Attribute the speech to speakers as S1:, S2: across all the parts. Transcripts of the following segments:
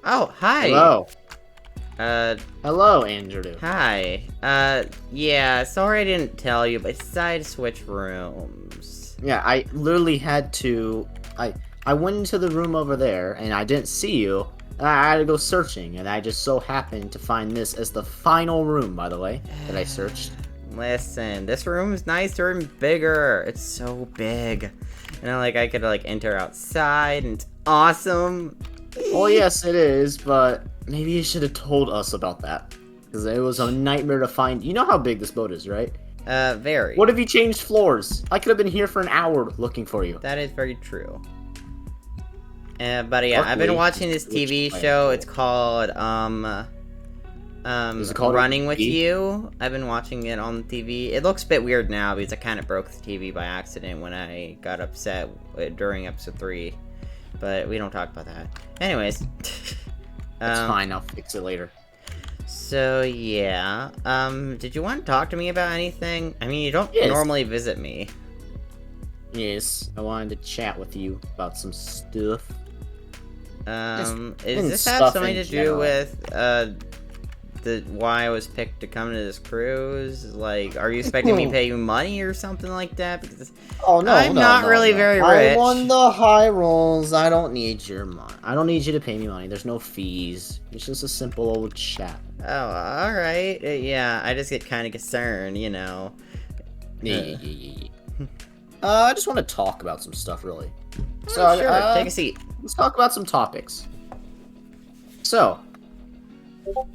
S1: Oh, hi.
S2: Hello.
S1: Uh,
S2: Hello, Angielettuce.
S1: hi. Yeah, sorry I didn't tell you, but I decided to switch rooms.
S2: Yeah, I literally had to. I went into the room over there and I didn't see you. And I had to go searching, and I just so happened to find this as the final room, by the way, that I searched.
S1: Listen, this room's nicer and bigger. It's so big. And then, I could, enter outside, and it's awesome.
S2: Well, yes, it is, but maybe you should have told us about that. Because it was a nightmare to find. You know how big this boat is, right?
S1: Very.
S2: What if you changed floors? I could have been here for an hour looking for you.
S1: That is very true. But yeah, I've
S2: Luckily,
S1: been watching this
S2: it's a
S1: TV
S2: glitch
S1: show.
S2: plan.
S1: It's called,
S2: Is it called
S1: Running With
S2: TV?
S1: You. I've been watching it on TV. It looks a bit weird now because I kind of broke the TV by accident when I got upset during episode 3. But we don't talk about that. Anyways.
S2: That's fine, I'll fix it later.
S1: So, yeah. Did you want to talk to me about anything? I mean, you don't
S2: Yes.
S1: normally visit me.
S2: Yes, I wanted to chat with you about some stuff.
S1: Does
S2: and
S1: this have
S2: stuff
S1: something
S2: in
S1: to do
S2: general.
S1: with, why I was picked to come to this cruise? Like, are you expecting me to pay you money or something like that? Because
S2: Oh no,
S1: I'm not really very
S2: I
S1: rich.
S2: won the high rolls. I don't need your money. I don't need you to pay me money. There's no fees. It's just a simple old chat.
S1: Oh, alright. Yeah, I just get kind of concerned, you know.
S2: Yeah. I just want to talk about some stuff, really. So,
S1: Sure, take a seat.
S2: let's talk about some topics. So,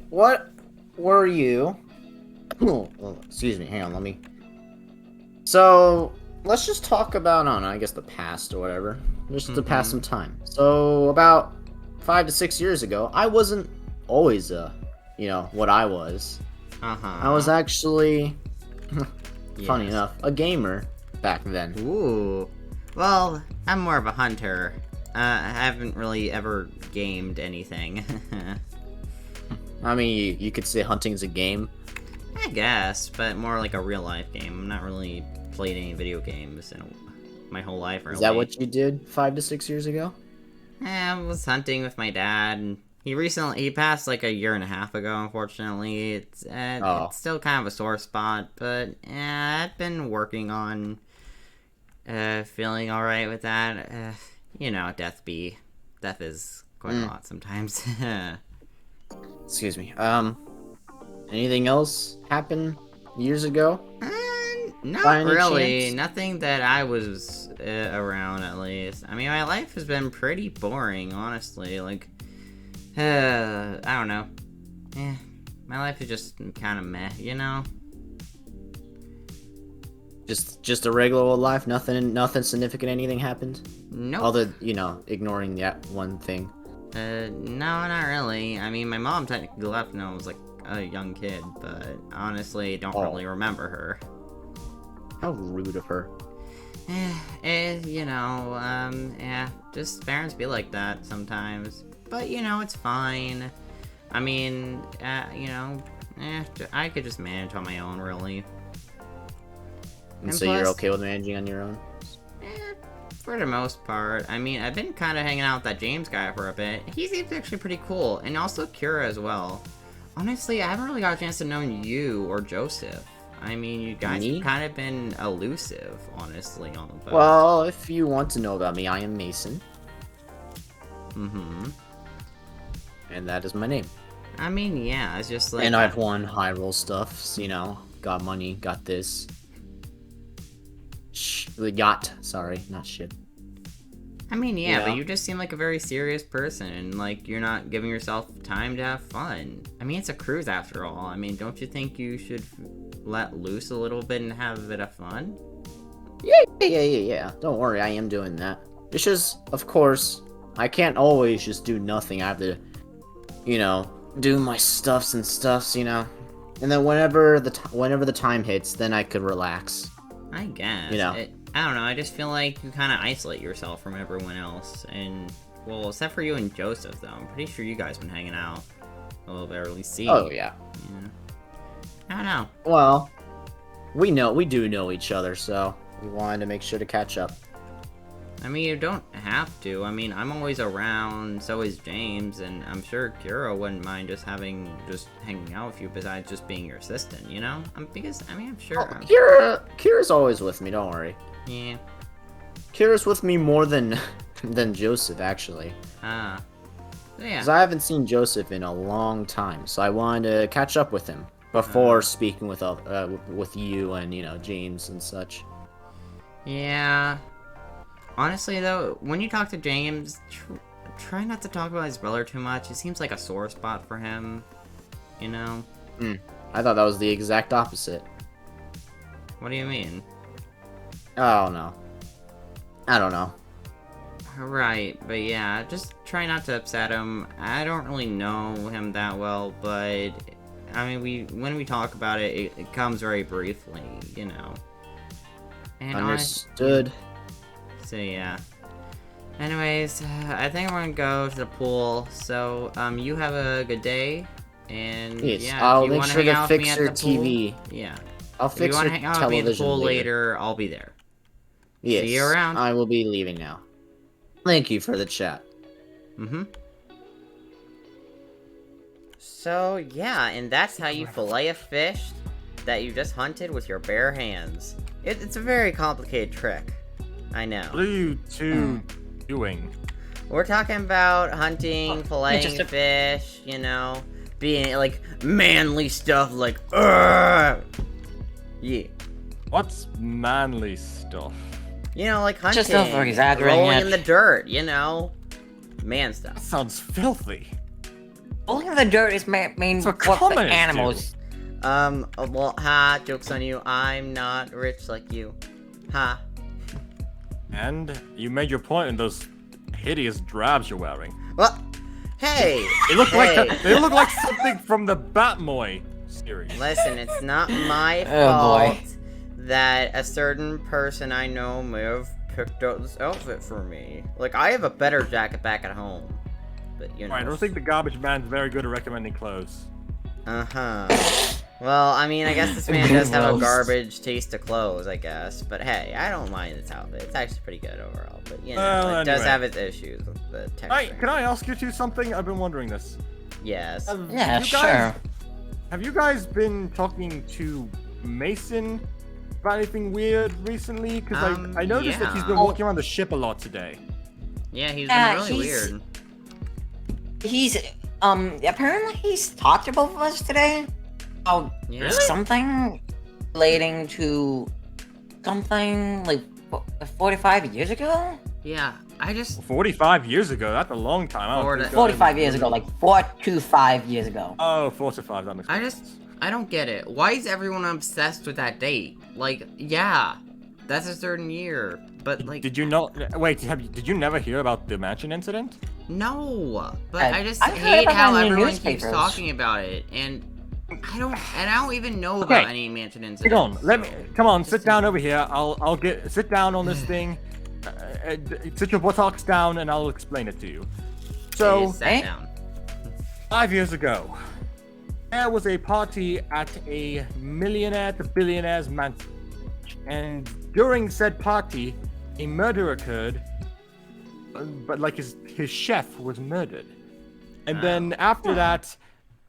S2: what were you? Oh, excuse me. Hang on. Let me. So, let's just talk about, I don't know, I guess the past or whatever. Just to pass some time. So, about 5 to 6 years ago, I wasn't always, what I was.
S1: Uh-huh.
S2: I was actually, funny
S1: Yes.
S2: enough, a gamer back then.
S1: Ooh. Well, I'm more of a hunter. I haven't really ever gamed anything.
S2: I mean, you could say hunting's a game.
S1: I guess, but more like a real-life game. I'm not really played any video games in my whole life, really.
S2: Is that what you did 5 to 6 years ago?
S1: I was hunting with my dad, and he passed like a year and a half ago, unfortunately. It's still kind of a sore spot, but I've been working on feeling alright with that. Death is quite a lot sometimes.
S2: Excuse me. Anything else happen years ago?
S1: Not
S2: By any
S1: really.
S2: chance?
S1: Nothing that I was around, at least. I mean, my life has been pretty boring, honestly. Like, I don't know. My life is just kind of meh, you know?
S2: Just a regular old life. Nothing significant. Anything happened?
S1: Nope.
S2: Other, ignoring that one thing.
S1: No, not really. I mean, my mom technically left when I was, like, a young kid, but honestly, don't really remember her.
S2: How rude of her.
S1: Just parents be like that sometimes. But, it's fine. I mean, I could just manage on my own, really.
S2: And so you're okay with managing on your own?
S1: For the most part. I mean, I've been kind of hanging out with that James guy for a bit. He seems actually pretty cool, and also Kira as well. Honestly, I haven't really got a chance to know you or Joseph. I mean, you guys have kind of been elusive, honestly, on the boat.
S2: Well, if you want to know about me, I am Mason.
S1: Mm-hmm.
S2: And that is my name.
S1: I mean, yeah, it's just like...
S2: And I've won high roll stuff, so, got money, got this. The yacht, sorry, not ship.
S1: I mean, yeah, but you just seem like a very serious person, and, like, you're not giving yourself time to have fun. I mean, it's a cruise after all. I mean, don't you think you should let loose a little bit and have a bit of fun?
S2: Yeah. Don't worry, I am doing that. It's just, of course, I can't always just do nothing. I have to, do my stuffs, And then whenever the time hits, then I could relax.
S1: I guess. I don't know, I just feel like you kind of isolate yourself from everyone else. And, well, except for you and Joseph, though. I'm pretty sure you guys been hanging out a little bit, or at least see.
S2: Oh, yeah.
S1: I don't know.
S2: Well, we do know each other, so we wanted to make sure to catch up.
S1: I mean, you don't have to. I mean, I'm always around, so is James, and I'm sure Kira wouldn't mind just hanging out with you besides just being your assistant, you know? Because, I mean, I'm sure...
S2: Kira's always with me, don't worry.
S1: Yeah.
S2: Kira's with me more than Joseph, actually.
S1: Yeah.
S2: Because I haven't seen Joseph in a long time, so I wanted to catch up with him before speaking with you and, you know, James and such.
S1: Yeah. Honestly, though, when you talk to James, try not to talk about his brother too much. It seems like a sore spot for him, you know?
S2: I thought that was the exact opposite.
S1: What do you mean?
S2: Oh, no. I don't know.
S1: Right, but yeah, just try not to upset him. I don't really know him that well, but, I mean, when we talk about it, it comes very briefly, you know? And
S2: Understood.
S1: So yeah. Anyways, I think we're gonna go to the pool. So you have a good day, and
S2: yes,
S1: yeah,
S2: I'll
S1: if you
S2: make
S1: want to
S2: sure
S1: hang
S2: to
S1: out with me
S2: fix
S1: at
S2: your
S1: the pool,
S2: TV.
S1: yeah.
S2: I'll
S1: If you
S2: fix
S1: want
S2: your
S1: to hang out with me at the
S2: television
S1: pool
S2: later.
S1: later, I'll be there.
S2: Yes,
S1: see you around.
S2: I will be leaving now. Thank you for the chat.
S1: So yeah, and that's how you fillet a fish that you just hunted with your bare hands. It's a very complicated trick. I know.
S3: What are you two doing?
S1: We're talking about hunting, filleting fish, you know, being like manly stuff like yeah.
S3: What's manly stuff?
S1: You know, like hunting,
S4: Just over exaggerating
S1: rolling
S4: it.
S1: in the dirt, you know, man stuff.
S3: That sounds filthy.
S4: Rolling in the dirt is main
S3: So
S4: work for
S3: communists
S4: animals.
S1: Well, ha, joke's on you. I'm not rich like you. Ha.
S3: And you made your point in those hideous drabs you're wearing.
S1: Well, hey!
S3: They look
S1: hey.
S3: they look like something from the Batmoy series.
S1: Listen, it's not my
S4: Oh,
S1: fault
S4: boy.
S1: that a certain person I know may have picked out this outfit for me. Like, I have a better jacket back at home. But, you know.
S3: I don't think the garbage man's very good at recommending clothes.
S1: Uh-huh. Well, I mean, I guess this man does have a
S4: Gross.
S1: garbage taste of clothes, I guess. But hey, I don't mind this outfit. It's actually pretty good overall. But, you know,
S3: Well,
S1: it does
S3: anyway.
S1: have its issues with the texture.
S3: Can I ask you two something? I've been wondering this.
S1: Yes.
S4: Yeah,
S3: you
S4: sure.
S3: guys- Have you guys been talking to Mason about anything weird recently? Because I noticed that he's been
S1: yeah.
S3: walking around the ship a lot today.
S1: Yeah, he's
S4: Yeah,
S1: been really
S4: he's-
S1: weird.
S4: He's apparently he's talked to both of us today about
S1: Yeah.
S4: something relating to something like 45 years ago.
S1: Yeah, I just...
S3: 45 years ago? That's a long time. I don't
S1: Or
S3: think
S1: the-
S4: 45 years ago, like 4 to 5 years ago.
S3: Oh, 4 to 5, that makes sense.
S1: I don't get it. Why is everyone obsessed with that date? Like, yeah, that's a certain year, but like...
S3: Did you not... Wait, did you never hear about the mansion incident?
S1: No, but
S4: I-
S1: I just
S4: I heard
S1: hate
S4: about
S1: how
S4: it in the
S1: everyone keeps
S4: newspapers.
S1: talking about it, and I don't even know
S3: Okay.
S1: about any mansion incidents.
S3: Hang on, let me... Come on, sit
S1: Just-
S3: down over here. Sit down on this thing. Sit your buttocks down and I'll explain it to you. So,
S1: Sat
S4: Eh?
S1: down.
S3: 5 years ago, there was a party at a millionaire to billionaire's mansion. And during said party, a murder occurred, but like his chef was murdered. And then after that,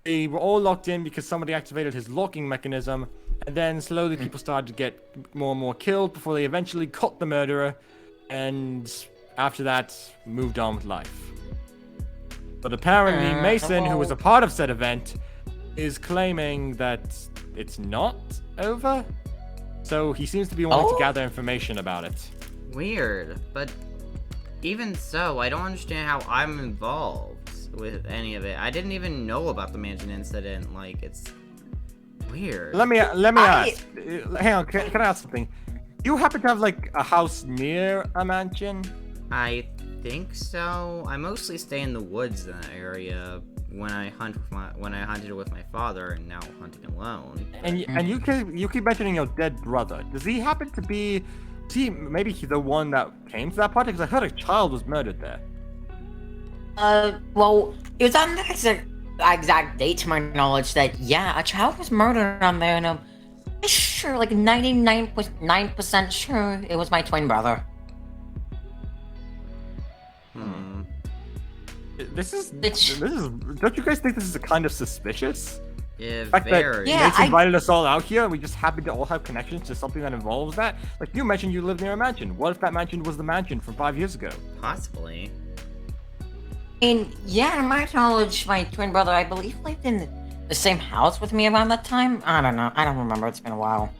S3: they were all locked in because somebody activated his locking mechanism. And then slowly people started to get more and more killed before they eventually caught the murderer. And after that, moved on with life. But apparently Mason, who was a part of said event, is claiming that it's not over. So he seems to be wanting to gather information about it.
S1: Weird, but even so, I don't understand how I'm involved with any of it. I didn't even know about the mansion incident. Like, it's weird.
S3: Let me ask. Hang on, can I ask something? You happen to have like a house near a mansion?
S1: I think so. I mostly stay in the woods in that area when I hunted with my father, and now hunting alone.
S3: And you keep mentioning your dead brother. Does he happen to be? Is he maybe the one that came to that party? Because I heard a child was murdered there.
S4: Well, it was on the exact date to my knowledge that, yeah, a child was murdered on there, and I'm sure, like 99% sure it was my twin brother.
S3: This is. Don't you guys think this is kind of suspicious?
S1: Yeah,
S3: The fact
S1: very.
S3: that Nate's invited us all out here, and we just happen to all have connections to something that involves that. Like you mentioned, you live near a mansion. What if that mansion was the mansion from 5 years ago?
S1: Possibly.
S4: And yeah, in my knowledge, my twin brother, I believe, lived in the same house with me around that time. I don't know. I don't remember. It's been a while.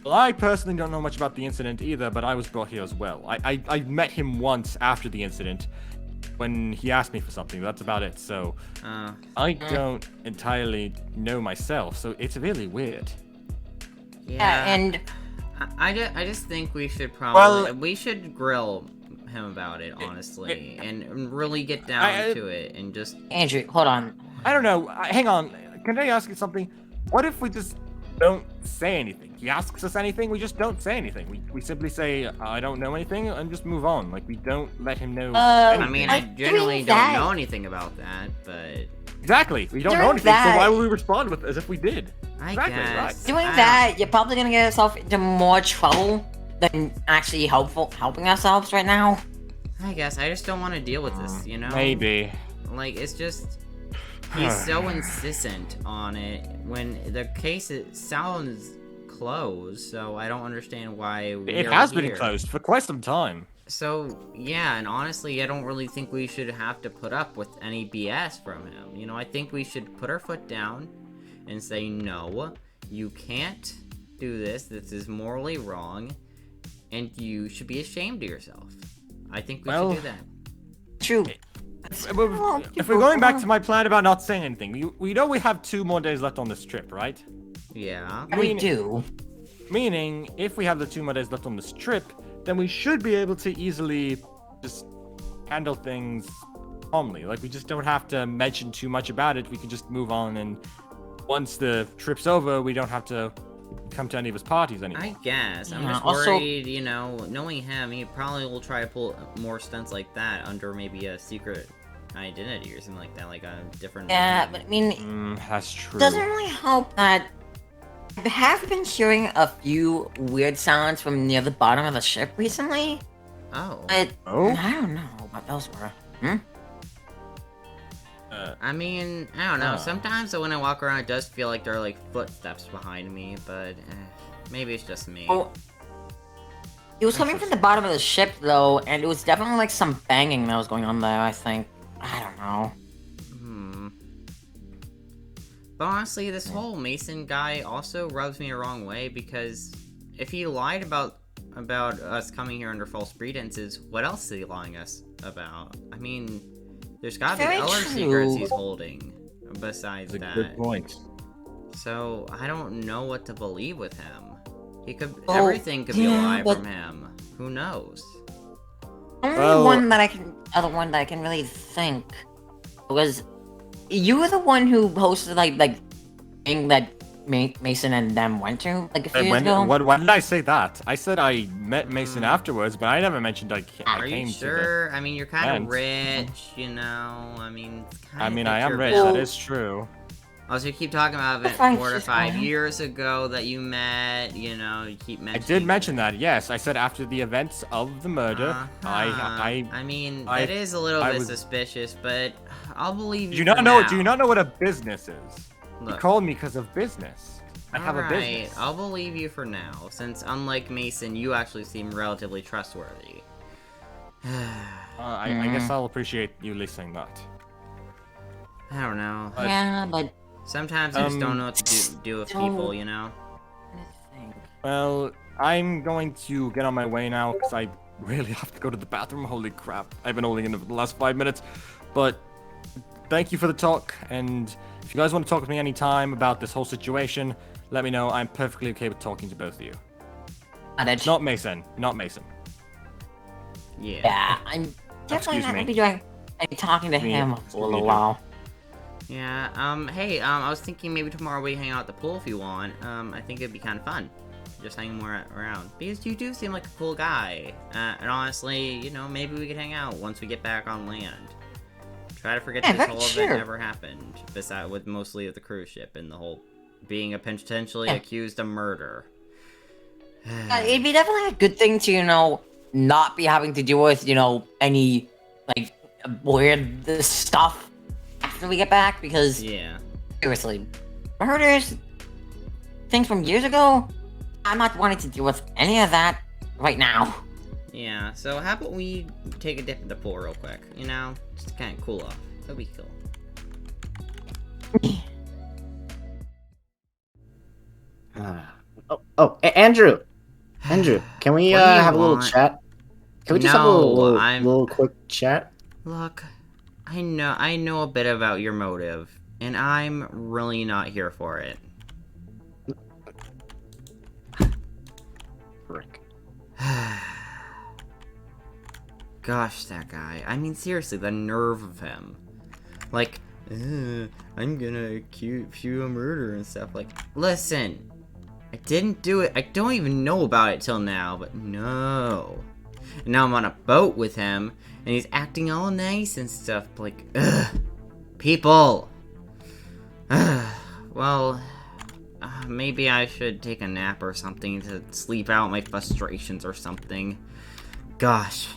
S3: Well, I personally don't know much about the incident either, but I was brought here as well. I met him once after the incident when he asked me for something. That's about it. So I don't entirely know myself. So it's really weird.
S1: Yeah,
S4: and
S1: I just think we should probably we should grill him about it honestly and really get down to it and just
S4: Andrew, hold on.
S3: I don't know. Hang on. Can I ask you something? What if we just don't say anything? He asks us anything, we just don't say anything. We simply say, I don't know anything, and just move on. Like, we don't let him know anything.
S1: I mean, I generally don't know anything about that, but...
S3: Exactly. We don't know anything, so why would we respond with as if we did?
S1: I guess.
S3: Right.
S4: Doing that, you're probably gonna get yourself into more trouble than actually helping ourselves right now.
S1: I guess. I just don't want to deal with this, you know?
S3: Maybe.
S1: Like, it's just... He's so insistent on it when the case sounds closed, so I don't understand why
S3: it has been closed for quite some time.
S1: So, yeah, and honestly, I don't really think we should have to put up with any BS from him. You know, I think we should put our foot down and say, no, you can't do this. This is morally wrong, and you should be ashamed of yourself. I think we should do that.
S4: True.
S3: If we're going back to my plan about not saying anything, we know we have 2 more days left on this trip, right?
S1: Yeah.
S4: We do.
S3: Meaning, if we have the 2 more days left on this trip, then we should be able to easily just handle things calmly. Like, we just don't have to mention too much about it. We can just move on, and once the trip's over, we don't have to come to any of his parties anymore.
S1: I guess. I'm just worried, you know, knowing him, he probably will try to pull more stunts like that under maybe a secret identity or something like that, like a different...
S4: Yeah, but I mean...
S3: that's true.
S4: Doesn't really help that I have been hearing a few weird sounds from near the bottom of the ship recently.
S1: Oh.
S4: I don't know what those were.
S1: I mean, I don't know. Sometimes when I walk around, it does feel like there are like footsteps behind me, but maybe it's just me.
S4: Oh, it was coming from the bottom of the ship, though, and it was definitely like some banging that was going on there, I think. I don't know.
S1: But honestly, this whole Mason guy also rubs me the wrong way, because if he lied about us coming here under false pretenses, what else is he lying us about? I mean... There's gotta be other secrets he's holding besides that.
S3: That's a good point.
S1: So I don't know what to believe with him. Everything could be a lie from him. Who knows?
S4: Only one that I can really think was you were the one who hosted like thing that Mason and them went to like a few years ago.
S3: Why did I say that? I said I met Mason afterwards, but I never mentioned I came
S1: Are you sure? I mean, you're kind of rich, you know. I mean,
S3: I am rich. That is true.
S1: Also, you keep talking about it 4 to 5 years ago that you met. You know, you keep mentioning.
S3: I did mention that. Yes, I said after the events of the murder.
S1: I mean, that is a little bit suspicious, but I'll believe you.
S3: Do you not know what a business is? Look, you called me because of business. I have a business.
S1: I'll believe you for now, since unlike Mason, you actually seem relatively trustworthy.
S3: I guess I'll appreciate you listening that.
S1: I don't know.
S4: But
S1: sometimes I just don't know what to do with people, you know?
S3: Well, I'm going to get on my way now, because I really have to go to the bathroom. Holy crap. I've been holding in for the last 5 minutes. But thank you for the talk, and if you guys want to talk with me anytime about this whole situation, let me know. I'm perfectly okay with talking to both of you. Not Mason.
S4: Yeah, I'm definitely not going to be doing any talking to him for a little while.
S1: Yeah, hey, I was thinking maybe tomorrow we hang out at the pool if you want. I think it'd be kind of fun. Just hanging more around. Because you do seem like a cool guy. And honestly, you know, maybe we could hang out once we get back on land. Try to forget this whole event never happened, besides with mostly of the cruise ship and the whole being potentially accused of murder.
S4: It'd be definitely a good thing to, you know, not be having to deal with, you know, any, like, weird this stuff after we get back, because
S1: Yeah.
S4: seriously, murders, things from years ago, I'm not wanting to deal with any of that right now.
S1: Yeah, so how about we take a dip in the pool real quick, you know? Just to kind of cool off. That'd be cool.
S2: Andrew, can we
S1: What do you
S2: have a little
S1: want?
S2: chat? Can we just have a
S1: No,
S2: little quick chat?
S1: Look, I know a bit about your motive, and I'm really not here for it.
S2: Frick.
S1: Gosh, that guy. I mean, seriously, the nerve of him. Like, I'm gonna accuse you of murder and stuff. Like, listen, I didn't do it. I don't even know about it till now, but no. And now I'm on a boat with him, and he's acting all nice and stuff. Like, people. Well, maybe I should take a nap or something to sleep out my frustrations or something. Gosh.